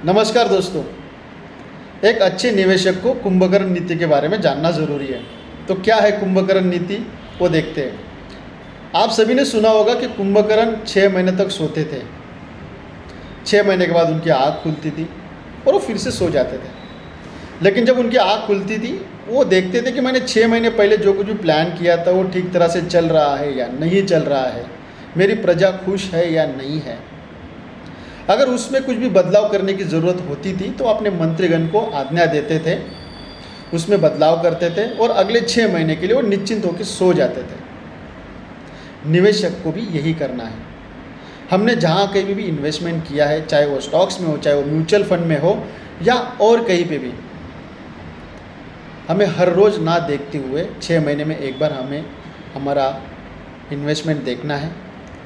नमस्कार दोस्तों। एक अच्छे निवेशक को कुंभकर्ण नीति के बारे में जानना ज़रूरी है। तो क्या है कुंभकर्ण नीति, वो देखते हैं। आप सभी ने सुना होगा कि कुंभकर्ण 6 महीने तक सोते थे। 6 महीने के बाद उनकी आँख खुलती थी और वो फिर से सो जाते थे। लेकिन जब उनकी आँख खुलती थी, वो देखते थे कि मैंने 6 महीने पहले जो कुछ भी प्लान किया था वो ठीक तरह से चल रहा है या नहीं चल रहा है, मेरी प्रजा खुश है या नहीं है। अगर उसमें कुछ भी बदलाव करने की ज़रूरत होती थी तो अपने मंत्रीगण को आज्ञा देते थे, उसमें बदलाव करते थे और अगले 6 महीने के लिए वो निश्चिंत होकर सो जाते थे। निवेशक को भी यही करना है। हमने जहाँ कहीं भी इन्वेस्टमेंट किया है, चाहे वो स्टॉक्स में हो, चाहे वो म्यूचुअल फंड में हो या और कहीं पे भी, हमें हर रोज़ ना देखते हुए 6 महीने में एक बार हमें हमारा इन्वेस्टमेंट देखना है।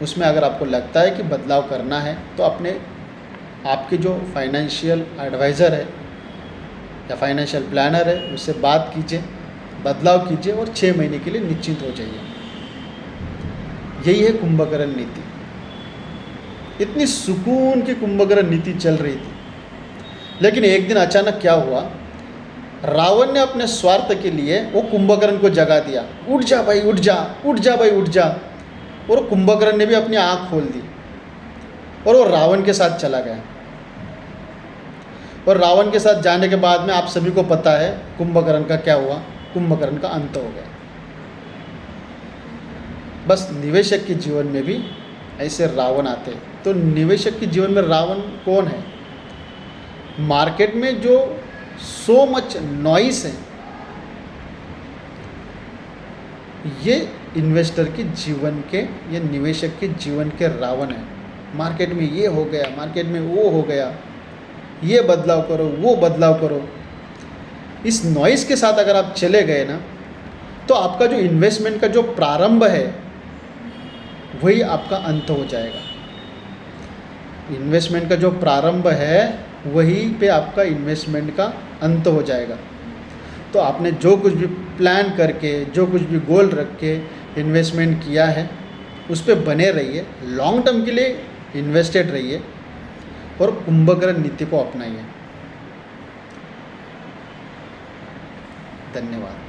उसमें अगर आपको लगता है कि बदलाव करना है तो आपके जो फाइनेंशियल एडवाइज़र है या फाइनेंशियल प्लानर है उससे बात कीजिए, बदलाव कीजिए और 6 महीने के लिए निश्चिंत हो जाइए। यही है कुंभकर्ण नीति। इतनी सुकून की कुंभकर्ण नीति चल रही थी, लेकिन एक दिन अचानक क्या हुआ, रावण ने अपने स्वार्थ के लिए वो कुंभकर्ण को जगा दिया। उठ जा भाई, उठ जा, उठ जा भाई, उठ जा। और कुंभकर्ण ने भी अपनी आँख खोल दी और वो रावण के साथ चला गया। और रावण के साथ जाने के बाद में आप सभी को पता है कुंभकर्ण का क्या हुआ। कुंभकर्ण का अंत हो गया। बस निवेशक के जीवन में भी ऐसे रावण आते हैं। तो निवेशक के जीवन में रावण कौन है? मार्केट में जो सो मच नॉइस है, ये इन्वेस्टर के जीवन के, ये निवेशक के जीवन के रावण है। मार्केट में ये हो गया, मार्केट में वो हो गया, ये बदलाव करो, वो बदलाव करो। इस नॉइस के साथ अगर आप चले गए ना, तो आपका जो इन्वेस्टमेंट का जो प्रारंभ है वही आपका अंत हो जाएगा। इन्वेस्टमेंट का जो प्रारंभ है वहीं पे आपका इन्वेस्टमेंट का अंत हो जाएगा। तो आपने जो कुछ भी प्लान करके, जो कुछ भी गोल रख के इन्वेस्टमेंट किया है उस पर बने रहिए, लॉन्ग टर्म के लिए इन्वेस्टेड रहिए और कुंभकर्ण नीति को अपनाइए। धन्यवाद।